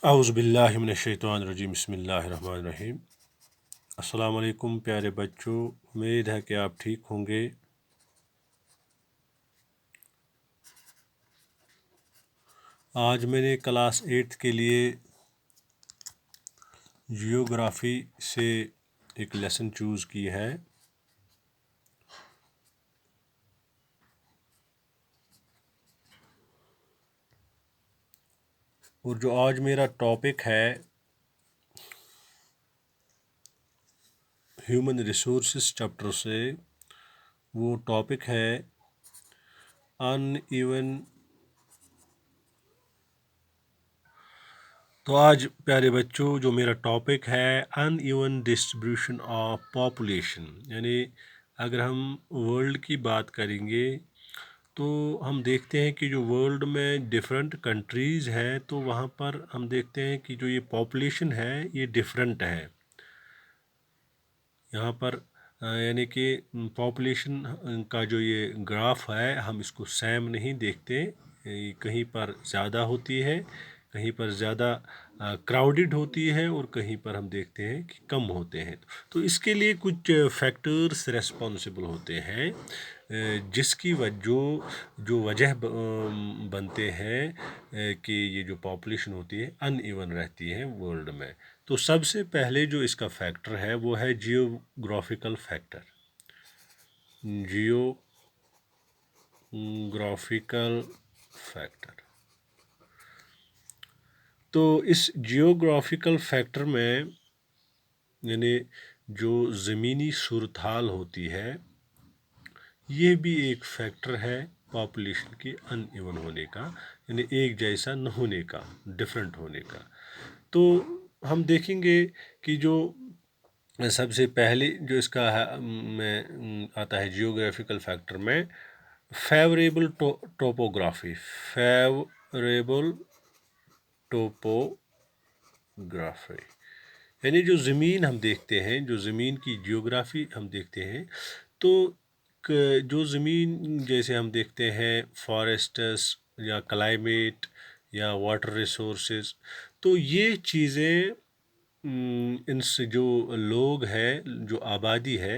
اعوذ باللہ من الشیطان الرجیم، بسم اللہ الرحمن الرحیم۔ السلام علیکم پیارے بچوں، امید ہے کہ آپ ٹھیک ہوں گے۔ آج میں نے کلاس 8 کے لیے جیوگرافی سے ایک لیسن چوز کی ہے۔ اور جو آج میرا ٹاپک ہے ہیومن ریسورسز چیپٹر سے، وہ ٹاپک ہے ان ایون۔ تو آج پیارے بچوں جو میرا ٹاپک ہے in even distribution of population, یعنی اگر ہم ورلڈ کی بات کریں گے تو ہم دیکھتے ہیں کہ جو ورلڈ میں ڈفرینٹ کنٹریز ہیں تو وہاں پر ہم دیکھتے ہیں کہ جو یہ پاپولیشن ہے یہ ڈفرینٹ ہے یہاں پر، یعنی کہ پاپولیشن کا جو یہ گراف ہے ہم اس کو سیم نہیں دیکھتے، کہیں پر زیادہ ہوتی ہے، کہیں پر زیادہ کراؤڈڈ ہوتی ہے، اور کہیں پر ہم دیکھتے ہیں کہ کم ہوتے ہیں۔ تو اس کے لیے کچھ فیکٹرز ریسپانسبل ہوتے ہیں جس کی جو وجہ بنتے ہیں کہ یہ جو پاپولیشن ہوتی ہے ان ایون رہتی ہے ورلڈ میں۔ تو سب سے پہلے جو اس کا فیکٹر ہے وہ ہے جیوگرافیکل فیکٹر۔ جیوگرافیکل فیکٹر، تو اس جیوگرافیکل فیکٹر میں یعنی جو زمینی صورتحال ہوتی ہے یہ بھی ایک فیکٹر ہے پاپولیشن کی ان ایون ہونے کا، یعنی ایک جیسا نہ ہونے کا، ڈفرینٹ ہونے کا۔ تو ہم دیکھیں گے کہ جو سب سے پہلے جو اس کا میں آتا ہے جیوگرافیکل فیکٹر میں فیوریبل ٹوپوگرافی، فیوریبل ٹوپوگرافی، یعنی جو زمین ہم دیکھتے ہیں، جو زمین کی جیوگرافی ہم دیکھتے ہیں، تو جو زمین جیسے ہم دیکھتے ہیں فارسٹس یا کلائمیٹ یا واٹر ریسورسز، تو یہ چیزیں ان سے جو لوگ ہیں، جو آبادی ہے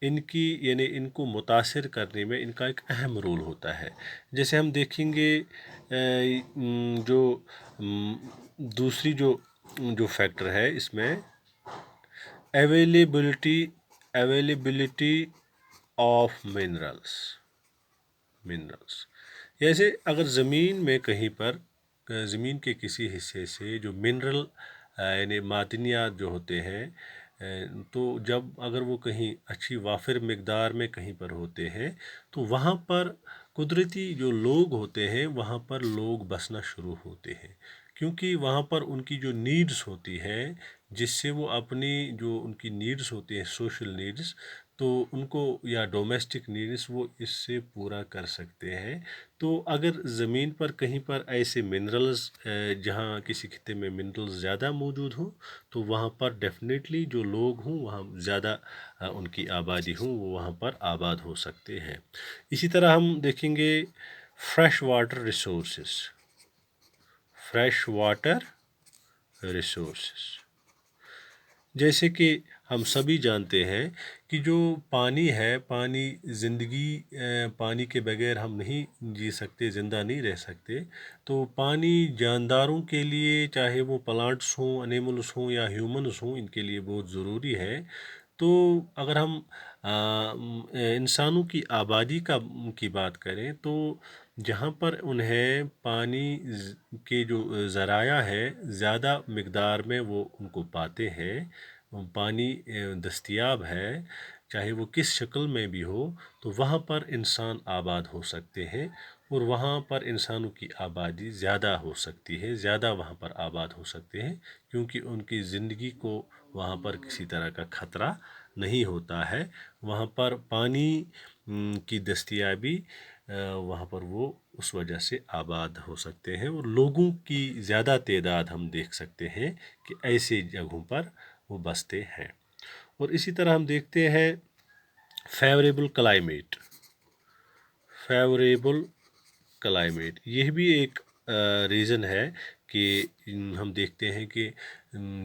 ان کی، یعنی ان کو متاثر کرنے میں ان کا ایک اہم رول ہوتا ہے۔ جیسے ہم دیکھیں گے جو دوسری جو فیکٹر ہے اس میں اویلیبلٹی آف منرلس، جیسے اگر زمین میں کہیں پر زمین کے کسی حصے سے جو منرل یعنی معدنیات جو ہوتے ہیں، تو جب اگر وہ کہیں اچھی وافر مقدار میں کہیں پر ہوتے ہیں تو وہاں پر قدرتی جو لوگ ہوتے ہیں وہاں پر لوگ بسنا شروع ہوتے ہیں، کیونکہ وہاں پر ان کی جو نیڈس ہوتی ہے جس سے وہ اپنی جو ان کی نیڈس ہوتی ہیں سوشل نیڈس، تو ان کو یا ڈومیسٹک نیڈس وہ اس سے پورا کر سکتے ہیں۔ تو اگر زمین پر کہیں پر ایسے منرلز جہاں کسی خطے میں منرلز زیادہ موجود ہوں تو وہاں پر ڈیفینیٹلی جو لوگ ہوں وہاں زیادہ ان کی آبادی ہوں وہ وہاں پر آباد ہو سکتے ہیں۔ اسی طرح ہم دیکھیں گے فریش واٹر ریسورسز، جیسے کہ ہم سبھی جانتے ہیں کہ جو پانی ہے، پانی زندگی، پانی کے بغیر ہم نہیں جی سکتے، زندہ نہیں رہ سکتے۔ تو پانی جانداروں کے لیے، چاہے وہ پلانٹس ہوں، انیملس ہوں یا ہیومنس ہوں، ان کے لیے بہت ضروری ہے۔ تو اگر ہم انسانوں کی آبادی کی بات کریں تو جہاں پر انہیں پانی کے جو ذرائع ہے زیادہ مقدار میں وہ ان کو پاتے ہیں، پانی دستیاب ہے، چاہے وہ کس شکل میں بھی ہو، تو وہاں پر انسان آباد ہو سکتے ہیں، اور وہاں پر انسانوں کی آبادی زیادہ ہو سکتی ہے، زیادہ وہاں پر آباد ہو سکتے ہیں، کیونکہ ان کی زندگی کو وہاں پر کسی طرح کا خطرہ نہیں ہوتا ہے۔ وہاں پر پانی کی دستیابی، وہاں پر وہ اس وجہ سے آباد ہو سکتے ہیں، اور لوگوں کی زیادہ تعداد ہم دیکھ سکتے ہیں کہ ایسے جگہوں پر وہ بستے ہیں۔ اور اسی طرح ہم دیکھتے ہیں فیوریبل کلائمیٹ، یہ بھی ایک ریزن ہے کہ ہم دیکھتے ہیں کہ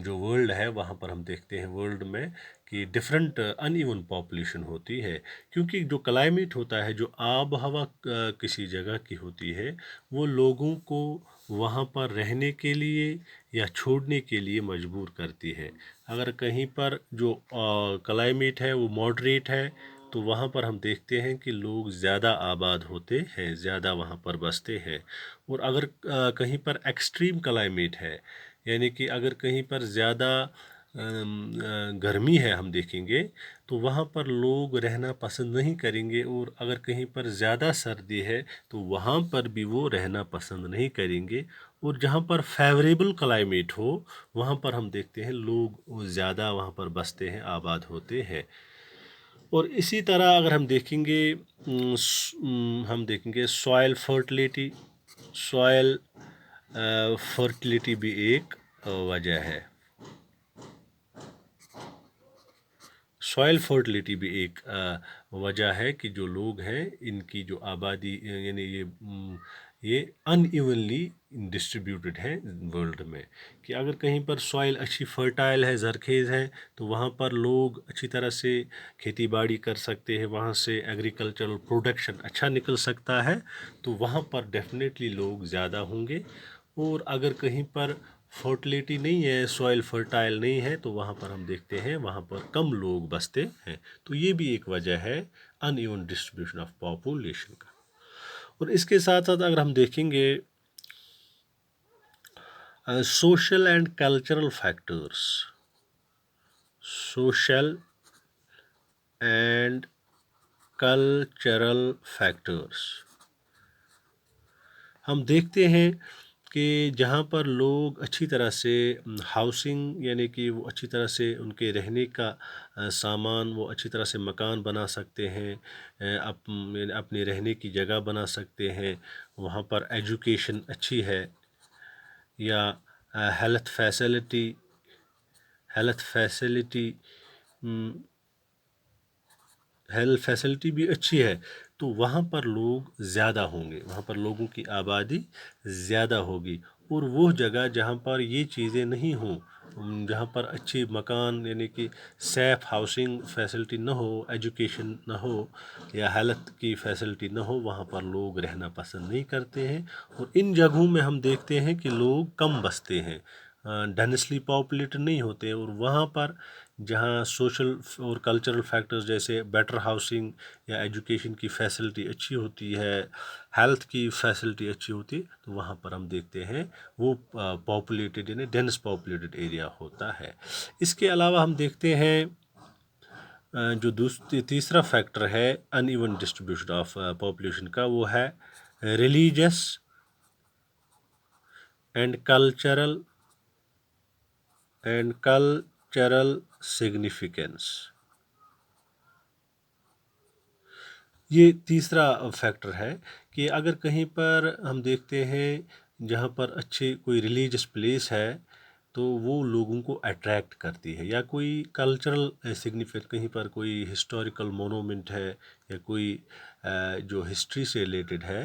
جو ورلڈ ہے وہاں پر ہم دیکھتے ہیں ورلڈ میں کہ ڈفرینٹ ان ایون پاپولیشن ہوتی ہے، کیونکہ جو کلائمیٹ ہوتا ہے، جو آب و ہوا کسی جگہ کی ہوتی ہے، وہ لوگوں کو وہاں پر رہنے کے لیے یا چھوڑنے کے لیے مجبور کرتی ہے۔ اگر کہیں پر جو کلائمیٹ ہے وہ ماڈریٹ ہے تو وہاں پر ہم دیکھتے ہیں کہ لوگ زیادہ آباد ہوتے ہیں، زیادہ وہاں پر بستے ہیں۔ اور اگر کہیں پر ایکسٹریم کلائمیٹ ہے، یعنی کہ اگر کہیں پر زیادہ گرمی ہے ہم دیکھیں گے تو وہاں پر لوگ رہنا پسند نہیں کریں گے، اور اگر کہیں پر زیادہ سردی ہے تو وہاں پر بھی وہ رہنا پسند نہیں کریں گے۔ اور جہاں پر فیوریبل کلائمیٹ ہو وہاں پر ہم دیکھتے ہیں لوگ زیادہ وہاں پر بستے ہیں، آباد ہوتے ہیں۔ اور اسی طرح اگر ہم دیکھیں گے سوائل فرٹیلیٹی، سوائل فرٹیلیٹی بھی ایک وجہ ہے۔ سوائل فرٹیلیٹی بھی ایک وجہ ہے کہ جو لوگ ہیں ان کی جو آبادی یعنی یہ ان ایونلی ڈسٹریبیوٹڈ ہے ورلڈ میں، کہ اگر کہیں پر سوائل اچھی فرٹائل ہے، زرخیز ہے، تو وہاں پر لوگ اچھی طرح سے کھیتی باڑی کر سکتے ہیں، وہاں سے ایگریکلچرل پروڈکشن اچھا نکل سکتا ہے، تو وہاں پر ڈیفینیٹلی لوگ زیادہ ہوں گے۔ اور اگر کہیں پر فرٹیلیٹی نہیں ہے، سوائل فرٹائل نہیں ہے، تو وہاں پر ہم دیکھتے ہیں وہاں پر کم لوگ بستے ہیں۔ تو یہ بھی ایک وجہ ہے in even distribution of population کا۔ اور اس کے ساتھ ساتھ اگر ہم دیکھیں گے social and cultural factors, social and cultural factors, ہم دیکھتے ہیں کہ جہاں پر لوگ اچھی طرح سے ہاؤسنگ یعنی کہ وہ اچھی طرح سے ان کے رہنے کا سامان، وہ اچھی طرح سے مکان بنا سکتے ہیں، اپنے رہنے کی جگہ بنا سکتے ہیں، وہاں پر ایجوکیشن اچھی ہے، یا ہیلتھ فیسلٹی ہیلتھ فیسلٹی بھی اچھی ہے، تو وہاں پر لوگ زیادہ ہوں گے، وہاں پر لوگوں کی آبادی زیادہ ہوگی۔ اور وہ جگہ جہاں پر یہ چیزیں نہیں ہوں، جہاں پر اچھی مکان یعنی کہ سیف ہاؤسنگ فیسلٹی نہ ہو، ایجوکیشن نہ ہو یا ہیلتھ کی فیسلٹی نہ ہو، وہاں پر لوگ رہنا پسند نہیں کرتے ہیں۔ اور ان جگہوں میں ہم دیکھتے ہیں کہ لوگ کم بستے ہیں، ڈینسلی پاپولیٹڈ نہیں ہوتے، اور وہاں پر جہاں سوشل اور کلچرل فیکٹرز جیسے بیٹر ہاؤسنگ یا ایجوکیشن کی فیسلٹی اچھی ہوتی ہے، ہیلتھ کی فیسلٹی اچھی ہوتی ہے، تو وہاں پر ہم دیکھتے ہیں وہ پاپولیٹڈ یعنی ڈینس پاپولیٹڈ ایریا ہوتا ہے۔ اس کے علاوہ ہم دیکھتے ہیں جو تیسرا فیکٹر ہے in even distribution of population کا، وہ ہے ریلیجس اینڈ کلچرل سگنیفیکنس۔ یہ تیسرا فیکٹر ہے کہ اگر کہیں پر ہم دیکھتے ہیں جہاں پر اچھے کوئی ریلیجس پلیس ہے تو وہ لوگوں کو اٹریکٹ کرتی ہے، یا کوئی کلچرل سگنیفیکنس، کہیں پر کوئی ہسٹوریکل مونومنٹ ہے یا کوئی جو ہسٹری سے ریلیٹڈ ہے،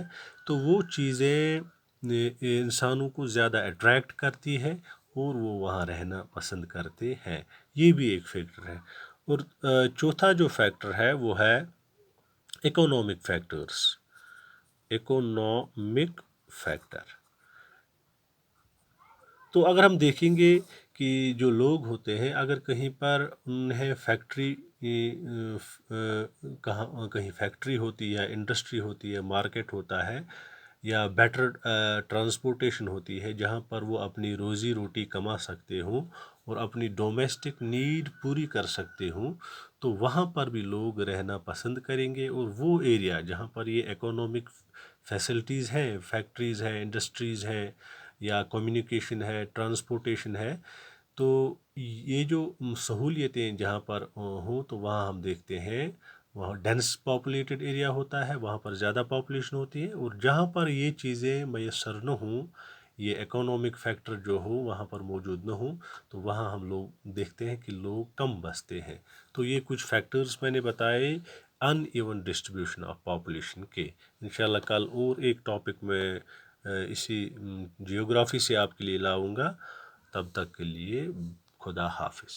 تو وہ چیزیں انسانوں کو زیادہ اٹریکٹ کرتی ہے اور وہ وہاں رہنا پسند کرتے ہیں۔ یہ بھی ایک فیکٹر ہے۔ اور چوتھا جو فیکٹر ہے وہ ہے اکنامک فیکٹر۔ تو اگر ہم دیکھیں گے کہ جو لوگ ہوتے ہیں، اگر کہیں پر انہیں کہیں فیکٹری ہوتی ہے، انڈسٹری ہوتی ہے، مارکیٹ ہوتا ہے، یا بیٹر ٹرانسپورٹیشن ہوتی ہے جہاں پر وہ اپنی روزی روٹی کما سکتے ہوں اور اپنی ڈومیسٹک نیڈ پوری کر سکتے ہوں، تو وہاں پر بھی لوگ رہنا پسند کریں گے۔ اور وہ ایریا جہاں پر یہ اکنامک فیسلٹیز ہیں، فیکٹریز ہیں، انڈسٹریز ہیں، یا کمیونیکیشن ہے، ٹرانسپورٹیشن ہے، تو یہ جو سہولیتیں جہاں پر ہوں تو وہاں ہم دیکھتے ہیں وہاں ڈینس پاپولیٹڈ ایریا ہوتا ہے، وہاں پر زیادہ پاپولیشن ہوتی ہے۔ اور جہاں پر یہ چیزیں میسر نہ ہوں، یہ اکنامک فیکٹر جو ہو وہاں پر موجود نہ ہوں، تو وہاں ہم لوگ دیکھتے ہیں کہ لوگ کم بستے ہیں۔ تو یہ کچھ فیکٹرز میں نے بتائے in even distribution of population کے۔ انشاءاللہ کل اور ایک ٹاپک میں اسی جیوگرافی سے آپ کے لیے لاؤں گا. تب تک کے لیے خدا حافظ.